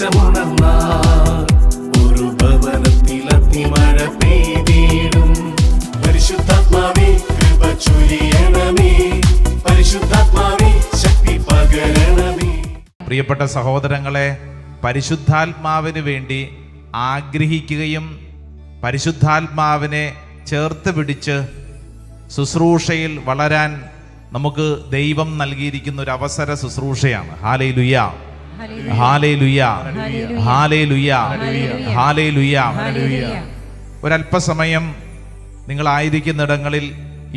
ദേശമുണർന്നാൽ ഒരു ഭവനത്തിൽ അഗ്നിമഴ പെയ്തിടും. പരിശുദ്ധാത്മാവേ കൃപ ചൊരിയണമേ, പരിശുദ്ധാത്മാവേ ശക്തി പകരണമേ. പ്രിയപ്പെട്ട സഹോദരങ്ങളെ, പരിശുദ്ധാത്മാവിന് വേണ്ടി ആഗ്രഹിക്കുകയും പരിശുദ്ധാത്മാവിനെ ചേർത്ത് പിടിച്ച് ശുശ്രൂഷയിൽ വളരാൻ നമുക്ക് ദൈവം നൽകിയിരിക്കുന്ന ഒരു അവസര ശുശ്രൂഷയാണ്. ഹല്ലേലൂയ, ഹല്ലേലൂയ, ഹല്ലേലൂയ, ഹല്ലേലൂയ. ഒരല്പസമയം നിങ്ങളായിരിക്കുന്നിടങ്ങളിൽ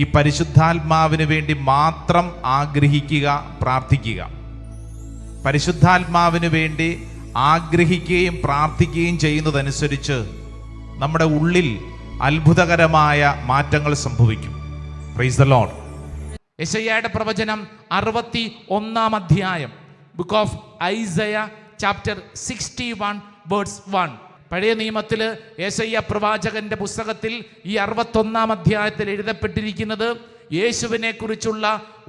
ഈ പരിശുദ്ധാത്മാവിന് വേണ്ടി മാത്രം ആഗ്രഹിക്കുക, പ്രാർത്ഥിക്കുക. പരിശുദ്ധാത്മാവിന് വേണ്ടി ആഗ്രഹിക്കുകയും പ്രാർത്ഥിക്കുകയും ചെയ്യുന്നതനുസരിച്ച് നമ്മുടെ ഉള്ളിൽ അത്ഭുതകരമായ മാറ്റങ്ങൾ സംഭവിക്കും. Price the Lord. യെശയ്യായുടെ പ്രവചനം 61 അധ്യായം, book of Isaiah chapter 61 verse 1. പഴയ നിയമത്തിൽ യെശയ്യ പ്രവാചകന്റെ പുസ്തകത്തിൽ ഈ 61 അധ്യായത്തിൽ എഴുതപ്പെട്ടിരിക്കുന്നത് യേശുവിനെ കുറിച്ചുള്ള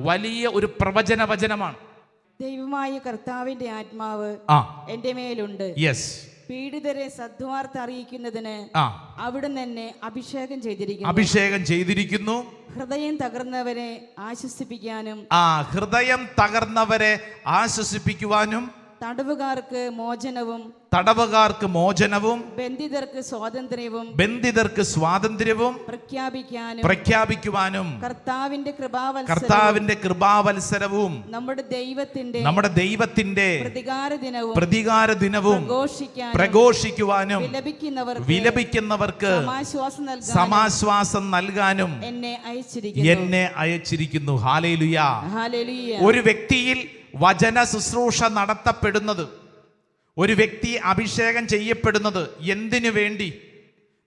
വലിയ ഒരു പ്രവചന വചനമാണ്. ദൈവമായ കർത്താവിന്റെ ആത്മാവ് എന്റെ മേലുണ്ട്. പീഡിതരെ സദ്വാർത്ത അറിയിക്കുന്നതിന് അവിടുന്ന് എന്നെ അഭിഷേകം ചെയ്തിരിക്കുന്നു. ഹൃദയം തകർന്നവരെ ആശ്വസിപ്പിക്കാനും തടവുകാർക്ക് മോചനവും ബന്ധിതർക്ക് സ്വാതന്ത്ര്യവും പ്രഖ്യാപിക്കുവാനും കർത്താവിന്റെ കൃപാവത്സരവും നമ്മുടെ ദൈവത്തിന്റെ പ്രതികാര ദിനവും പ്രഘോഷിക്കുവാനും വിലപിക്കുന്നവർക്ക് സമാശ്വാസം നൽകാനും എന്നെ അയച്ചിരിക്കുന്നു. ഹല്ലേലൂയ. ഒരു വ്യക്തിയിൽ വചന ശുശ്രൂഷ നടത്തപ്പെടുന്നത്, ഒരു വ്യക്തി അഭിഷേകം ചെയ്യപ്പെടുന്നത് എന്തിനു വേണ്ടി?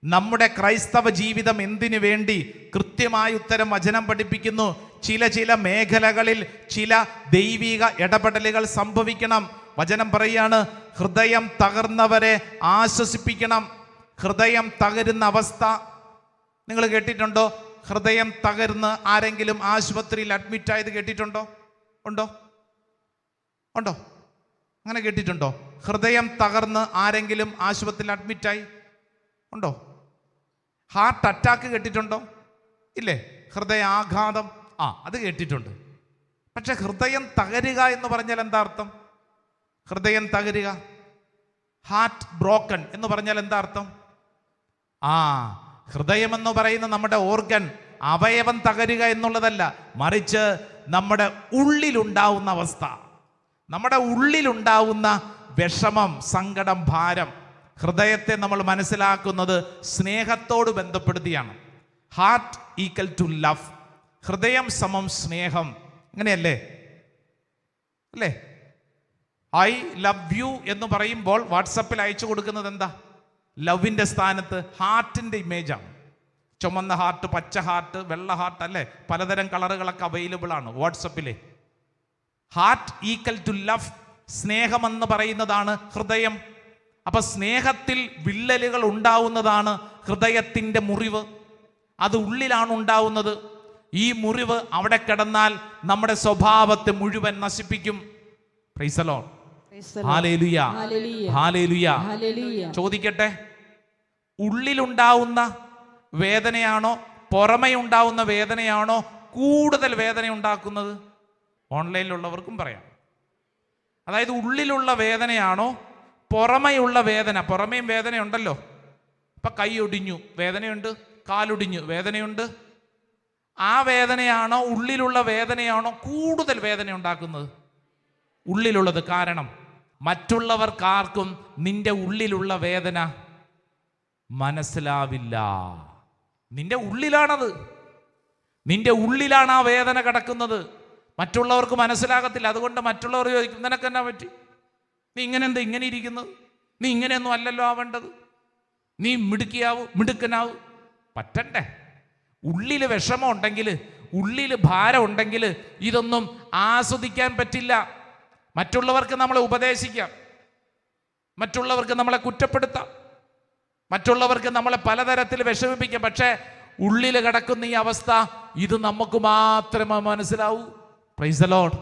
നമ്മുടെ ക്രൈസ്തവ ജീവിതം എന്തിനു വേണ്ടി? കൃത്യമായ ഉത്തരം വചനം പഠിപ്പിക്കുന്നു. ചില മേഖലകളിൽ ചില ദൈവിക ഇടപെടലുകൾ സംഭവിക്കണം. വചനം പറയാണ്, ഹൃദയം തകർന്നവരെ ആശ്വസിപ്പിക്കണം. ഹൃദയം തകരുന്ന അവസ്ഥ നിങ്ങൾ കേട്ടിട്ടുണ്ടോ? ഹൃദയം തകർന്ന് ആരെങ്കിലും ആശുപത്രിയിൽ അഡ്മിറ്റ് ആയത് കേട്ടിട്ടുണ്ടോ? ഉണ്ടോ? അങ്ങനെ കേട്ടിട്ടുണ്ടോ? ഹൃദയം തകർന്ന് ആരെങ്കിലും ആശുപത്രിയിൽ അഡ്മിറ്റായി ഉണ്ടോ? ഹാർട്ട് അറ്റാക്ക് കേട്ടിട്ടുണ്ടോ? ഇല്ലേ? ഹൃദയാഘാതം, അത് കേട്ടിട്ടുണ്ട്. പക്ഷെ ഹൃദയം തകരുക എന്ന് പറഞ്ഞാൽ എന്താ അർത്ഥം? ഹൃദയം തകരുക, ഹാർട്ട് ബ്രോക്കൺ എന്ന് പറഞ്ഞാൽ എന്താ അർത്ഥം? ഹൃദയം എന്ന് പറയുന്ന നമ്മുടെ ഓർഗൻ, അവയവം തകരുക എന്നുള്ളതല്ല, മറിച്ച് നമ്മുടെ ഉള്ളിലുണ്ടാവുന്ന അവസ്ഥ, നമ്മുടെ ഉള്ളിലുണ്ടാവുന്ന വിഷമം, സങ്കടം, ഭാരം. ഹൃദയത്തെ നമ്മൾ മനസ്സിലാക്കുന്നത് സ്നേഹത്തോട് ബന്ധപ്പെടുത്തിയാണ്. Heart equal to love. ഹൃദയം സമം സ്നേഹം. അങ്ങനെയല്ലേ? അല്ലേ? ഐ ലവ് യു എന്ന് പറയുമ്പോൾ വാട്സപ്പിൽ അയച്ചു കൊടുക്കുന്നത് എന്താ? ലവിൻ്റെ സ്ഥാനത്ത് ഹാർട്ടിൻ്റെ ഇമേജാണ്. ചുമന്ന ഹാർട്ട്, പച്ച ഹാർട്ട്, വെള്ള ഹാർട്ട്, അല്ലേ? പലതരം കളറുകളൊക്കെ അവൈലബിൾ ആണ് വാട്സപ്പിലെ. Heart equal to love. സ്നേഹമെന്ന് പറയുന്നതാണ് ഹൃദയം. അപ്പൊ സ്നേഹത്തിൽ വിള്ളലുകൾ ഉണ്ടാവുന്നതാണ് ഹൃദയത്തിൻ്റെ മുറിവ്. അത് ഉള്ളിലാണ് ഉണ്ടാവുന്നത്. ഈ മുറിവ് അവിടെ കിടന്നാൽ നമ്മുടെ സ്വഭാവത്തെ മുഴുവൻ നശിപ്പിക്കും. Price the Lord. Hallelujah, hallelujah. ചോദിക്കട്ടെ, ഉള്ളിലുണ്ടാവുന്ന വേദനയാണോ പുറമേ ഉണ്ടാവുന്ന വേദനയാണോ കൂടുതൽ വേദന ഉണ്ടാക്കുന്നത്? ഓൺലൈനിലുള്ളവർക്കും പറയാം. അതായത് ഉള്ളിലുള്ള വേദനയാണോ പുറമെയുള്ള വേദന? പുറമേയും വേദനയുണ്ടല്ലോ. ഇപ്പം കൈ ഒടിഞ്ഞു, വേദനയുണ്ട്. കാലൊടിഞ്ഞു, വേദനയുണ്ട്. ആ വേദനയാണോ ഉള്ളിലുള്ള വേദനയാണോ കൂടുതൽ വേദന ഉണ്ടാക്കുന്നത്? ഉള്ളിലുള്ളത്. കാരണം മറ്റുള്ളവർക്കാർക്കും നിന്റെ ഉള്ളിലുള്ള വേദന മനസ്സിലാവില്ല. നിന്റെ ഉള്ളിലാണത്. നിന്റെ ഉള്ളിലാണ് ആ വേദന കിടക്കുന്നത്. മറ്റുള്ളവർക്ക് മനസ്സിലാകത്തില്ല. അതുകൊണ്ട് മറ്റുള്ളവർ ചോദിക്കും, നിനക്ക് എന്നാ പറ്റി? നീ ഇങ്ങനെ ഇരിക്കുന്നത്? നീ ഇങ്ങനെയൊന്നും അല്ലല്ലോ ആവേണ്ടത്. നീ മിടുക്കനാവൂ. പറ്റണ്ടേ? ഉള്ളിൽ വിഷമം ഉണ്ടെങ്കിൽ, ഉള്ളിൽ ഭാരം ഉണ്ടെങ്കിൽ ഇതൊന്നും ആസ്വദിക്കാൻ പറ്റില്ല. മറ്റുള്ളവർക്ക് നമ്മളെ ഉപദേശിക്കാം, മറ്റുള്ളവർക്ക് നമ്മളെ കുറ്റപ്പെടുത്താം, മറ്റുള്ളവർക്ക് നമ്മളെ പലതരത്തിൽ വിഷമിപ്പിക്കാം. പക്ഷേ ഉള്ളിൽ കിടക്കുന്ന ഈ അവസ്ഥ, ഇത് നമുക്ക് മാത്രമേ മനസ്സിലാവൂ. Praise the Lord.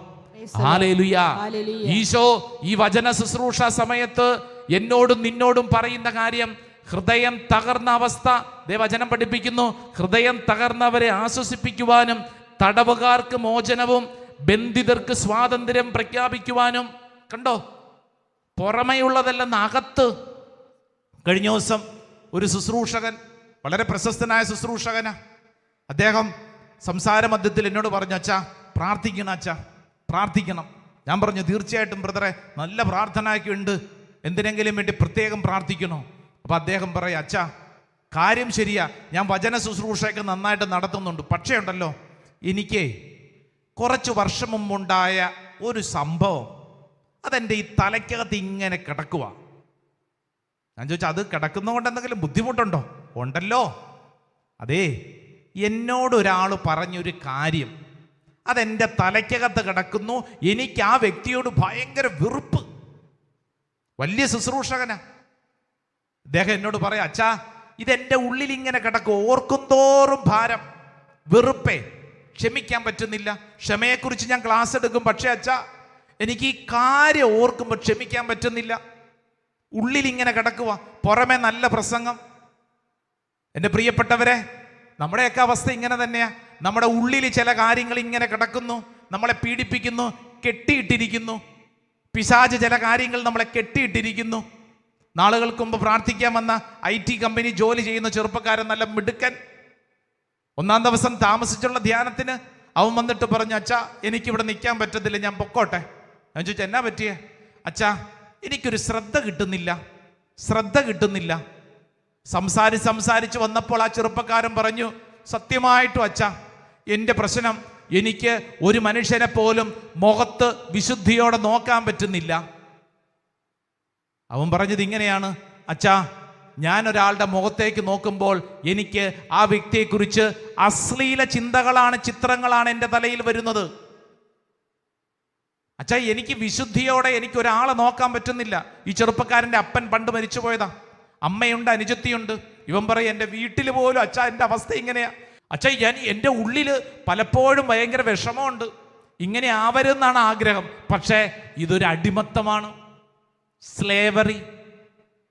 ഹല്ലേലൂയ. ഈശോ ഈ വചന ശുശ്രൂഷ സമയത്ത് എന്നോടും നിന്നോടും പറയുന്ന കാര്യം, ഹൃദയം തകർന്ന അവസ്ഥ വചനം പഠിപ്പിക്കുന്നു. ഹൃദയം തകർന്നവരെ ആശ്വസിപ്പിക്കുവാനും തടവുകാർക്ക് മോചനവും ബന്ധിതർക്ക് സ്വാതന്ത്ര്യം പ്രഖ്യാപിക്കുവാനും. കണ്ടോ, പുറമെയുള്ളതല്ലെന്ന് അകത്ത്. കഴിഞ്ഞ ദിവസം ഒരു ശുശ്രൂഷകൻ, വളരെ പ്രശസ്തനായ ശുശ്രൂഷകനാ, അദ്ദേഹം സംസാര മധ്യത്തിൽ എന്നോട് പറഞ്ഞു, അച്ഛാ പ്രാർത്ഥിക്കണം, അച്ഛാ പ്രാർത്ഥിക്കണം. ഞാൻ പറഞ്ഞു, തീർച്ചയായിട്ടും ബ്രദറെ, നല്ല പ്രാർത്ഥനയൊക്കെ ഉണ്ട്, എന്തിനെങ്കിലും വേണ്ടി പ്രത്യേകം പ്രാർത്ഥിക്കണോ? അപ്പം അദ്ദേഹം പറയാം, അച്ഛാ കാര്യം ശരിയാ, ഞാൻ വചന ശുശ്രൂഷയൊക്കെ നന്നായിട്ട് നടത്തുന്നുണ്ട്, പക്ഷേ ഉണ്ടല്ലോ എനിക്ക് കുറച്ച് വർഷം മുമ്പുണ്ടായ ഒരു സംഭവം അതെൻ്റെ ഈ തലയ്ക്കകത്ത് ഇങ്ങനെ കിടക്കുക. ഞാൻ ചോദിച്ചാൽ അത് കിടക്കുന്നതുകൊണ്ട് എന്തെങ്കിലും ബുദ്ധിമുട്ടുണ്ടോ? ഉണ്ടല്ലോ. അതേ, എന്നോടൊരാൾ പറഞ്ഞൊരു കാര്യം അതെൻ്റെ തലയ്ക്കകത്ത് കിടക്കുന്നു. എനിക്ക് ആ വ്യക്തിയോട് ഭയങ്കര വെറുപ്പ്. വലിയ ശുശ്രൂഷകനാ. അദ്ദേഹം എന്നോട് പറയാം, അച്ഛാ ഇതെൻ്റെ ഉള്ളിൽ ഇങ്ങനെ കിടക്കും, ഓർക്കും തോറും ഭാരം, വെറുപ്പേ, ക്ഷമിക്കാൻ പറ്റുന്നില്ല. ക്ഷമയെക്കുറിച്ച് ഞാൻ ക്ലാസ് എടുക്കും, പക്ഷേ അച്ഛാ എനിക്ക് ഈ കാര്യം ഓർക്കുമ്പോൾ ക്ഷമിക്കാൻ പറ്റുന്നില്ല. ഉള്ളിൽ ഇങ്ങനെ കിടക്കുക, പുറമെ നല്ല പ്രസംഗം. എൻ്റെ പ്രിയപ്പെട്ടവരെ, നമ്മുടെയൊക്കെ അവസ്ഥ ഇങ്ങനെ തന്നെയാ. നമ്മുടെ ഉള്ളിൽ ചില കാര്യങ്ങൾ ഇങ്ങനെ കിടക്കുന്നു, നമ്മളെ പീഡിപ്പിക്കുന്നു, കെട്ടിയിട്ടിരിക്കുന്നു. പിശാച് ചില കാര്യങ്ങൾ നമ്മളെ കെട്ടിയിട്ടിരിക്കുന്നു. നാളുകൾക്ക് മുമ്പ് പ്രാർത്ഥിക്കാൻ വന്ന IT കമ്പനി ജോലി ചെയ്യുന്ന ചെറുപ്പക്കാരൻ, നല്ല മിടുക്കൻ, 1-ാം ദിവസം താമസിച്ചുള്ള ധ്യാനത്തിന് അവൻ വന്നിട്ട് പറഞ്ഞു, അച്ഛാ എനിക്കിവിടെ നിൽക്കാൻ പറ്റത്തില്ല, ഞാൻ പൊക്കോട്ടെ. ഞാൻ ചോദിച്ചു, എന്നാ പറ്റിയേ? അച്ഛാ എനിക്കൊരു ശ്രദ്ധ കിട്ടുന്നില്ല. സംസാരിച്ച് വന്നപ്പോൾ ആ ചെറുപ്പക്കാരൻ പറഞ്ഞു, സത്യമായിട്ടും അച്ഛാ എൻ്റെ പ്രശ്നം, എനിക്ക് ഒരു മനുഷ്യനെ പോലും മുഖത്ത് വിശുദ്ധിയോടെ നോക്കാൻ പറ്റുന്നില്ല. അവൻ പറഞ്ഞത് ഇങ്ങനെയാണ്, അച്ഛാ ഞാൻ ഒരാളുടെ മുഖത്തേക്ക് നോക്കുമ്പോൾ എനിക്ക് ആ വ്യക്തിയെക്കുറിച്ച് അശ്ലീല ചിത്രങ്ങളാണ് എൻ്റെ തലയിൽ വരുന്നത്. അച്ഛാ എനിക്ക് വിശുദ്ധിയോടെ എനിക്ക് ഒരാളെ നോക്കാൻ പറ്റുന്നില്ല. ഈ ചെറുപ്പക്കാരൻ്റെ അപ്പൻ പണ്ട് മരിച്ചു പോയതാ, അമ്മയുണ്ട്, അനുജത്തിയുണ്ട്. ഇവൻ പറയും, എൻ്റെ വീട്ടിൽ പോലും അച്ഛാ എൻ്റെ അവസ്ഥ ഇങ്ങനെയാ. അച്ഛാ എൻ്റെ ഉള്ളിൽ പലപ്പോഴും ഭയങ്കര വിഷമമുണ്ട്. ഇങ്ങനെ ആവരുതെന്നാണ് ആഗ്രഹം, പക്ഷേ ഇതൊരു അടിമത്തമാണ്, സ്ലേവറി.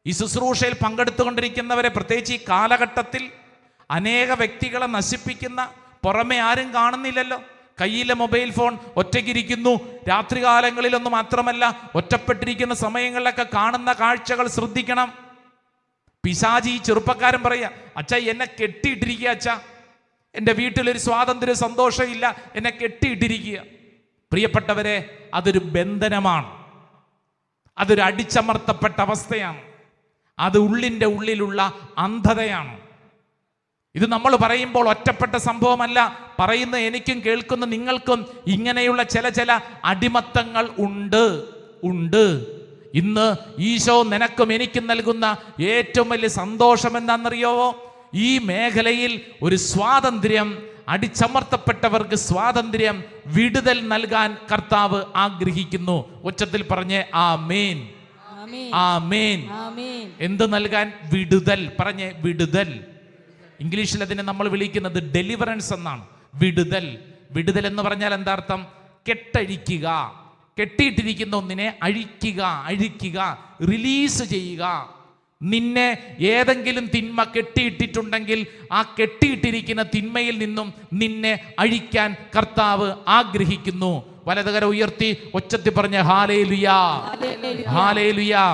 ഈ ശുശ്രൂഷയിൽ പങ്കെടുത്തുകൊണ്ടിരിക്കുന്നവരെ, പ്രത്യേകിച്ച് ഈ കാലഘട്ടത്തിൽ അനേക വ്യക്തികളെ നശിപ്പിക്കുന്ന, പുറമെ ആരും കാണുന്നില്ലല്ലോ, കയ്യിലെ മൊബൈൽ ഫോൺ, ഒറ്റയ്ക്കിരിക്കുന്നു, രാത്രികാലങ്ങളിലൊന്നും മാത്രമല്ല ഒറ്റപ്പെട്ടിരിക്കുന്ന സമയങ്ങളിലൊക്കെ കാണുന്ന കാഴ്ചകൾ ശ്രദ്ധിക്കണം. പിശാചി ഈ ചെറുപ്പക്കാരൻ പറയാ, അച്ഛാ എന്നെ കെട്ടിയിട്ടിരിക്കുക, അച്ഛാ എൻ്റെ വീട്ടിലൊരു സ്വാതന്ത്ര്യ സന്തോഷമില്ല, എന്നെ കെട്ടിയിട്ടിരിക്കുക. പ്രിയപ്പെട്ടവരെ, അതൊരു ബന്ധനമാണ്, അതൊരു അടിച്ചമർത്തപ്പെട്ട അവസ്ഥയാണ്, അത് ഉള്ളിൻ്റെ ഉള്ളിലുള്ള അന്ധതയാണ്. ഇത് നമ്മൾ പറയുമ്പോൾ ഒറ്റപ്പെട്ട സംഭവമല്ല, പറയുന്ന എനിക്കും കേൾക്കുന്ന നിങ്ങൾക്കും ഇങ്ങനെയുള്ള ചില അടിമത്തങ്ങൾ ഉണ്ട്. ഇന്ന് ഈശോ നിനക്കും എനിക്കും നൽകുന്ന ഏറ്റവും വലിയ സന്തോഷം എന്താണെന്നറിയാവോ? ഈ മേഖലയിൽ ഒരു സ്വാതന്ത്ര്യം, അടിച്ചമർത്തപ്പെട്ടവർക്ക് സ്വാതന്ത്ര്യം, വിടുതൽ നൽകാൻ കർത്താവ് ആഗ്രഹിക്കുന്നു. ഉച്ചത്തിൽ പറഞ്ഞേ ആമേൻ, ആമേൻ. എന്ത് നൽകാൻ? വിടുതൽ. പറഞ്ഞേ വിടുതൽ. ഇംഗ്ലീഷിൽ അതിനെ നമ്മൾ വിളിക്കുന്നത് ഡെലിവറൻസ് എന്നാണ്. വിടുതൽ എന്ന് പറഞ്ഞാൽ എന്താ അർത്ഥം? കെട്ടഴിക്കുക, കെട്ടിയിട്ടിരിക്കുന്ന ഒന്നിനെ അഴിക്കുക, റിലീസ് ചെയ്യുക. നിന്നെ ഏതെങ്കിലും തിന്മ കെട്ടിയിട്ടിട്ടുണ്ടെങ്കിൽ ആ കെട്ടിയിട്ടിരിക്കുന്ന തിന്മയിൽ നിന്നും നിന്നെ അഴിക്കാൻ കർത്താവ് ആഗ്രഹിക്കുന്നു. വലതുകര ഉയർത്തി ഒച്ചത്തിൽ പറഞ്ഞ ഹല്ലേലൂയാ, ഹല്ലേലൂയാ.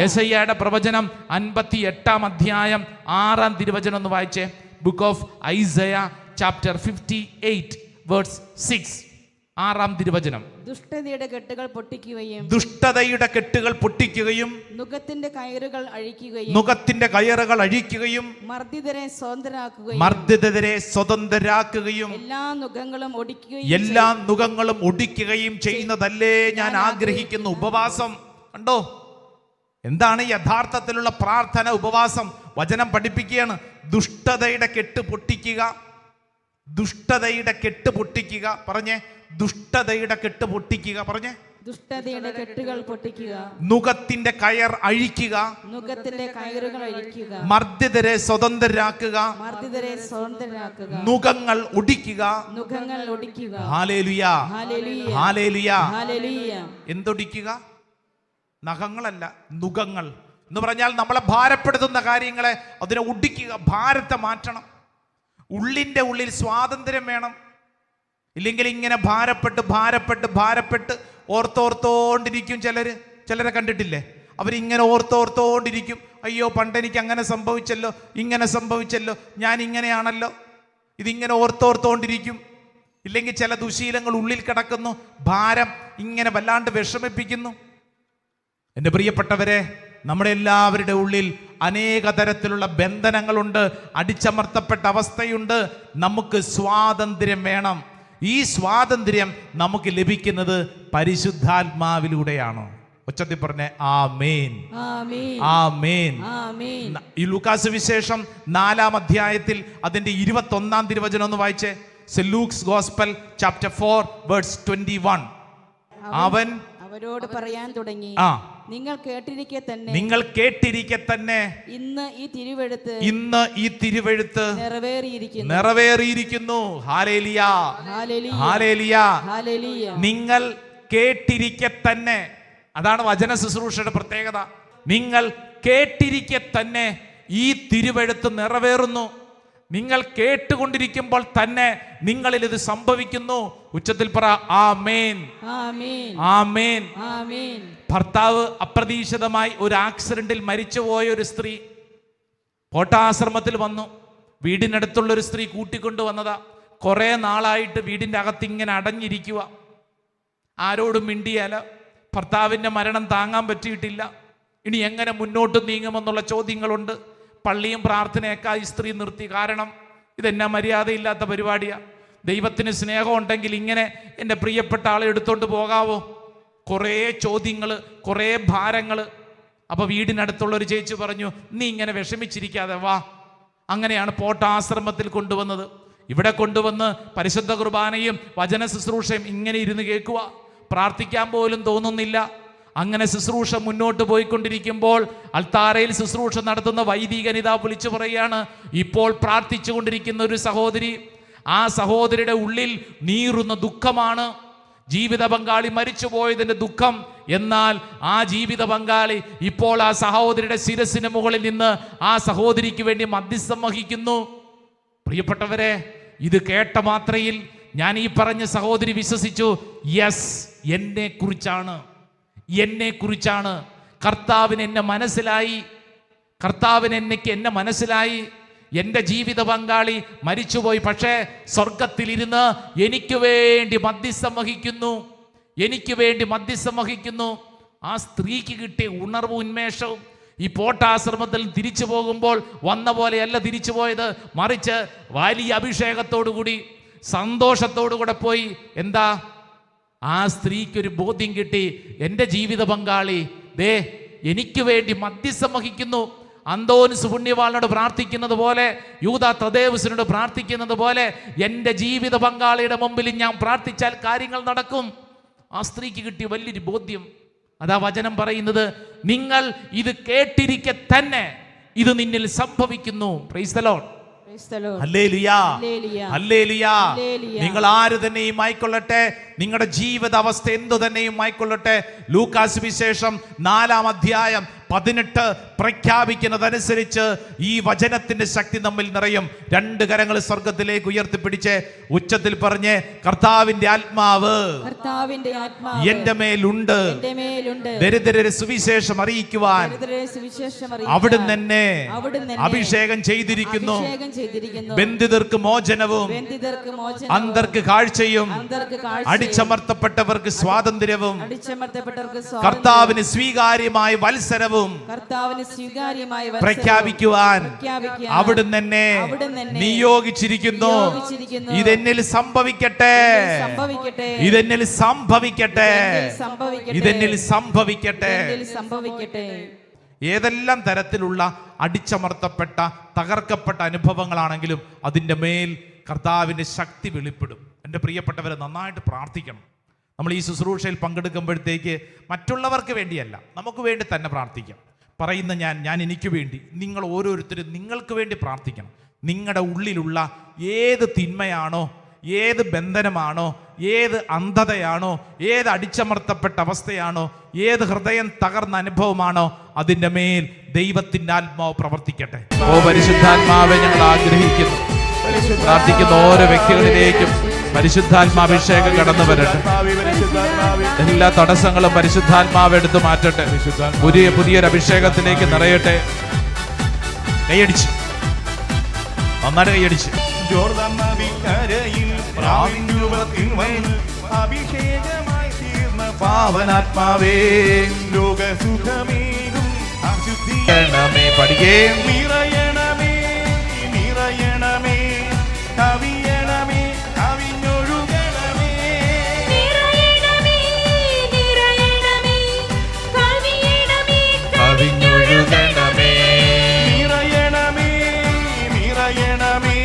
യെശയ്യായുടെ പ്രവചനം 58-ാം അധ്യായം 6-ാം തിരുവചനം ഒന്ന് വായിച്ചേ. Book of Isaiah chapter 58 verse 6, 6-ാം തിരുവചനം. ദുഷ്ടതയുടെ കെട്ടുകൾ പൊട്ടിക്കുകയും നുകത്തിന്റെ കയറുകൾ അഴിക്കുകയും മർദ്ദിതരെ സ്വതന്ത്രരാക്കുകയും എല്ലാ നുകങ്ങളും ഒടിക്കുകയും ചെയ്യുന്നതല്ലേ ഞാൻ ആഗ്രഹിക്കുന്നു. ഉപവാസം കണ്ടോ? എന്താണ് യഥാർത്ഥത്തിലുള്ള പ്രാർത്ഥന? ഉപവാസം. വചനം പഠിപ്പിക്കുകയാണ്, ദുഷ്ടതയുടെ കെട്ട് പൊട്ടിക്കുക. പറഞ്ഞേ, ദുഷ്ടതയുടെ കെട്ട് പൊട്ടിക്കുക. പറഞ്ഞേ, ദുഷ്ടതയുടെ കെട്ടുകൾ പൊട്ടിക്കുക. നുകത്തിന്റെ കയർ അഴിക്കുക, മർദ്ദിതരെ സ്വതന്ത്രരാക്കുക, നുകങ്ങൾ ഒടിക്കുക. Hallelujah, hallelujah. എന്തൊടിക്കുക? നഖങ്ങളല്ല, നുകങ്ങൾ എന്ന് പറഞ്ഞാൽ നമ്മളെ ഭാരപ്പെടുത്തുന്ന കാര്യങ്ങളെ അതിനെ ഒടിക്കുക, ഭാരത്തെ മാറ്റണം. ഉള്ളിൻ്റെ ഉള്ളിൽ സ്വാതന്ത്ര്യം വേണം. ഇല്ലെങ്കിൽ ഇങ്ങനെ ഭാരപ്പെട്ട് ഓർത്തോണ്ടിരിക്കും. ചിലരെ കണ്ടിട്ടില്ലേ? അവരിങ്ങനെ ഓർത്തോണ്ടിരിക്കും. അയ്യോ പണ്ടെനിക്ക് അങ്ങനെ സംഭവിച്ചല്ലോ, ഇങ്ങനെ സംഭവിച്ചല്ലോ, ഞാൻ ഇങ്ങനെയാണല്ലോ. ഇതിങ്ങനെ ഓർത്തോണ്ടിരിക്കും. ഇല്ലെങ്കിൽ ചില ദുശീലങ്ങൾ ഉള്ളിൽ കിടക്കുന്നു, ഭാരം ഇങ്ങനെ വല്ലാണ്ട് വിഷമിപ്പിക്കുന്നു. എൻ്റെ പ്രിയപ്പെട്ടവരെ, നമ്മുടെ എല്ലാവരുടെ ഉള്ളിൽ അനേക തരത്തിലുള്ള ബന്ധനങ്ങളുണ്ട്, അടിച്ചമർത്തപ്പെട്ട അവസ്ഥയുണ്ട്. നമുക്ക് സ്വാതന്ത്ര്യം വേണം. ഈ സ്വാതന്ത്ര്യം നമുക്ക് ലഭിക്കുന്നത് പരിശുദ്ധാത്മാവിലൂടെയാണ്. ഉച്ചത്തിൽ പറഞ്ഞേ ആമേൻ, ആമേൻ. ഈ ലൂക്കാസ് വിശേഷം 4-ാം അധ്യായത്തിൽ അതിന്റെ 21-ാം തിരുവചനം ഒന്ന് വായിച്ചേ. Luke's gospel chapter 4 verse 21. അവൻ അവരോട് പറയാൻ തുടങ്ങി, നിങ്ങൾ കേട്ടിരിക്കെ തന്നെ ഇന്ന് ഈ തിരുവെഴുത്ത് നിറവേറിയിരിക്കുന്നു. Hallelujah, hallelujah. നിങ്ങൾ കേട്ടിരിക്കെ തന്നെ, അതാണ് വചന ശുശ്രൂഷയുടെ പ്രത്യേകത. നിങ്ങൾ കേട്ടിരിക്കെ തന്നെ ഈ തിരുവെഴുത്ത് നിറവേറുന്നു. നിങ്ങൾ കേട്ടുകൊണ്ടിരിക്കുമ്പോൾ തന്നെ നിങ്ങളിൽ ഇത് സംഭവിക്കുന്നു. ഉച്ചത്തിൽ പറ ആമേൻ, ആമേൻ. ഭർത്താവ് അപ്രതീക്ഷിതമായി ഒരു ആക്സിഡന്റിൽ മരിച്ചുപോയ ഒരു സ്ത്രീ പോട്ടാശ്രമത്തിൽ വന്നു. വീടിനടുത്തുള്ള ഒരു സ്ത്രീ കൂട്ടിക്കൊണ്ടു വന്നതാ. കുറെ നാളായിട്ട് വീടിൻ്റെ അകത്ത് ഇങ്ങനെ അടഞ്ഞിരിക്കുക, ആരോടും മിണ്ടിയാല. ഭർത്താവിൻ്റെ മരണം താങ്ങാൻ പറ്റിയിട്ടില്ല. ഇനി എങ്ങനെ മുന്നോട്ട് നീങ്ങുമെന്നുള്ള ചോദ്യങ്ങളുണ്ട്. പള്ളിയും പ്രാർത്ഥനയൊക്കെ ഈ സ്ത്രീ നിർത്തി. കാരണം ഇതെന്നാ മര്യാദയില്ലാത്ത പരിപാടിയാണ്. ദൈവത്തിന് സ്നേഹം ഉണ്ടെങ്കിൽ ഇങ്ങനെ എൻ്റെ പ്രിയപ്പെട്ട ആളെ എടുത്തോണ്ട് പോകാവോ? കുറേ ചോദ്യങ്ങൾ, കുറേ ഭാരങ്ങൾ. അപ്പോൾ വീടിനടുത്തുള്ളൊരു ചേച്ചി പറഞ്ഞു, നീ ഇങ്ങനെ വിഷമിച്ചിരിക്കാതെ വാ. അങ്ങനെയാണ് പോട്ടാശ്രമത്തിൽ കൊണ്ടുവന്നത്. ഇവിടെ കൊണ്ടുവന്ന് പരിശുദ്ധ കുർബാനയും വചന ശുശ്രൂഷയും ഇങ്ങനെ ഇരുന്ന് കേൾക്കുക. പ്രാർത്ഥിക്കാൻ പോലും തോന്നുന്നില്ല. അങ്ങനെ ശുശ്രൂഷ മുന്നോട്ട് പോയിക്കൊണ്ടിരിക്കുമ്പോൾ അൾത്താരയിൽ ശുശ്രൂഷ നടത്തുന്ന വൈദികനിതാ വിളിച്ചു പറയാണ്, ഇപ്പോൾ പ്രാർത്ഥിച്ചു കൊണ്ടിരിക്കുന്ന ഒരു സഹോദരി, ആ സഹോദരിയുടെ ഉള്ളിൽ നീറുന്ന ദുഃഖമാണ്. ജീവിത പങ്കാളി മരിച്ചുപോയതിൻ്റെ ദുഃഖം. എന്നാൽ ആ ജീവിത പങ്കാളി ഇപ്പോൾ ആ സഹോദരിയുടെ ശിരസിന് മുകളിൽ നിന്ന് ആ സഹോദരിക്ക് വേണ്ടി മധ്യസ്ഥം വഹിക്കുന്നു. പ്രിയപ്പെട്ടവരെ, ഇത് കേട്ട മാത്രയിൽ ഞാൻ ഈ പറഞ്ഞ സഹോദരി വിശ്വസിച്ചു, യെസ്, എന്നെ കുറിച്ചാണ്. കർത്താവിന് എന്നെ മനസ്സിലായി. എൻ്റെ ജീവിത പങ്കാളി മരിച്ചുപോയി, പക്ഷേ സ്വർഗത്തിലിരുന്ന് എനിക്ക് വേണ്ടി മധ്യസ്ഥം വഹിക്കുന്നു. ആ സ്ത്രീക്ക് കിട്ടിയ ഉണർവും ഉന്മേഷവും ഈ പോട്ടാശ്രമത്തിൽ തിരിച്ചു പോകുമ്പോൾ വന്ന പോലെയല്ല തിരിച്ചു പോയത്. മറിച്ച് വലിയ അഭിഷേകത്തോടുകൂടി സന്തോഷത്തോടുകൂടെ പോയി. എന്താ? ആ സ്ത്രീക്കൊരു ബോധ്യം കിട്ടി, എൻ്റെ ജീവിത പങ്കാളി എനിക്ക് വേണ്ടി മധ്യസ്ഥം വഹിക്കുന്നു. അന്തോനിസ് പുണ്യവാളനോട് പ്രാർത്ഥിക്കുന്നത് പോലെ, യൂദാ തദേവുസിനോട് പ്രാർത്ഥിക്കുന്നത് പോലെ എൻ്റെ ജീവിത പങ്കാളിയുടെ മുമ്പിൽ ഞാൻ പ്രാർത്ഥിച്ചാൽ കാര്യങ്ങൾ നടക്കും. ആ സ്ത്രീക്ക് കിട്ടിയ വലിയൊരു ബോധ്യം. അതാ വചനം പറയുന്നത്, നിങ്ങൾ ഇത് കേട്ടിരിക്കെ തന്നെ ഇത് നിന്നിൽ സംഭവിക്കുന്നു. Price the Lord. ഹല്ലേലൂയ. നിങ്ങൾ ആര് തന്നെയും ആയിക്കൊള്ളട്ടെ, നിങ്ങളുടെ ജീവിത അവസ്ഥ എന്തു തന്നെയും ആയിക്കൊള്ളട്ടെ, ലൂക്കാസ് വിശേഷം 4-ാം അധ്യായം 18 പ്രഖ്യാപിക്കുന്നതനുസരിച്ച് ഈ വചനത്തിന്റെ ശക്തി നമ്മിൽ നിറയും. 2 കരങ്ങൾ സ്വർഗത്തിലേക്ക് ഉയർത്തിപ്പിടിച്ച് ഉച്ചത്തിൽ പറഞ്ഞ്, കർത്താവിന്റെ ആത്മാവ് എന്റെ മേലുണ്ട്, ദരിദ്രരെ സുവിശേഷം അറിയിക്കുവാൻ അവിടുന്ന് എന്നെ അഭിഷേകം ചെയ്തിരിക്കുന്നു. ബന്ധിതർക്ക് മോചനവും അന്തർക്ക് കാഴ്ചയും അടിച്ചമർത്തപ്പെട്ടവർക്ക് സ്വാതന്ത്ര്യവും കർത്താവിന് സ്വീകാര്യമായ വത്സരവും പ്രഖ്യാപിക്കുവാൻ അവിടുന്ന് എന്നെ നിയോഗിച്ചിരിക്കുന്നു. ഇതെന്നിൽ സംഭവിക്കട്ടെ, ഇതെന്നിൽ സംഭവിക്കട്ടെ, ഇതെന്നിൽ സംഭവിക്കട്ടെ. ഏതെല്ലാം തരത്തിലുള്ള അടിച്ചമർത്തപ്പെട്ട തകർക്കപ്പെട്ട അനുഭവങ്ങളാണെങ്കിലും അതിൻ്റെ മേൽ കർത്താവിൻ്റെ ശക്തി വെളിപ്പെടും. എൻ്റെ പ്രിയപ്പെട്ടവരെ, നന്നായിട്ട് പ്രാർത്ഥിക്കണം. നമ്മൾ ഈ ശുശ്രൂഷയിൽ പങ്കെടുക്കുമ്പോഴത്തേക്ക് മറ്റുള്ളവർക്ക് വേണ്ടിയല്ല, നമുക്ക് വേണ്ടി തന്നെ പ്രാർത്ഥിക്കാം. പറയുന്ന ഞാൻ എനിക്ക് വേണ്ടി, നിങ്ങൾ ഓരോരുത്തരും നിങ്ങൾക്ക് വേണ്ടി പ്രാർത്ഥിക്കണം. നിങ്ങളുടെ ഉള്ളിലുള്ള ഏത് തിന്മയാണോ, ഏത് ബന്ധനമാണോ, ഏത് അന്ധതയാണോ, ഏത് അടിച്ചമർത്തപ്പെട്ട അവസ്ഥയാണോ, ഏത് ഹൃദയം തകർന്ന അനുഭവമാണോ, അതിൻ്റെ മേൽ ദൈവത്തിൻ്റെ ആത്മാവ് പ്രവർത്തിക്കട്ടെ. ഓ പരിശുദ്ധാത്മാവെ, ഞങ്ങൾ ആഗ്രഹിക്കുന്നു, പ്രാർത്ഥിക്കുന്ന ഓരോ വ്യക്തികളിലേക്കും പരിശുദ്ധാത്മാഭിഷേകം കടന്നു വരട്ടെ. എല്ലാ തടസ്സങ്ങളും പരിശുദ്ധാത്മാവ് എടുത്തു മാറ്റട്ടെ. പുതിയൊരു അഭിഷേകത്തിലേക്ക് നിറയട്ടെ. കൈയടിച്ച്, നന്നായിട്ട് കൈയടിച്ച്. ജോർദാൻ നദിക്കരയിൽ പ്രാവിൻ രൂപത്തിൽ വന്ന് അഭിഷേകമായി തീർന്ന പാവനാത്മാവേ, ലോകസുഖമേകും അശുദ്ധി പഠിക്കേ നിറയണമേ, നിറയണമേ, കവിയണമേ, കവിഞ്ഞൊഴുകണമേ. കവിഞ്ഞൊഴുകണമേ, നിറയണമേ, നിറയണമേ,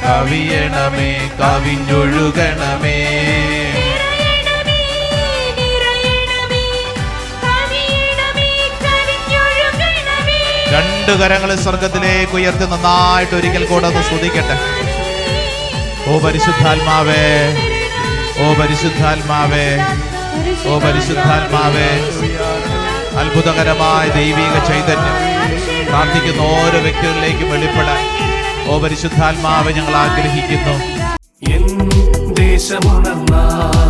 കവിയണമേ, കവിഞ്ഞൊഴുകണമേ. രണ്ട് കരങ്ങൾ സ്വർഗത്തിലേക്ക് ഉയർത്തി നന്നായിട്ട് ഒരിക്കൽ കൂടെ ഒന്ന് സ്തുതിക്കട്ടെ. ഓ പരിശുദ്ധാത്മാവേ, ഓ പരിശുദ്ധാത്മാവേ, ഓ പരിശുദ്ധാത്മാവേ, അത്ഭുതകരമായ ദൈവിക ചൈതന്യം പ്രാർത്ഥിക്കുന്ന ഓരോ വ്യക്തികളിലേക്കും വെളിപ്പെടാൻ ഓ പരിശുദ്ധാത്മാവെ ഞങ്ങൾ ആഗ്രഹിക്കുന്നു. എൻ ദേശമുണർന്നാൽ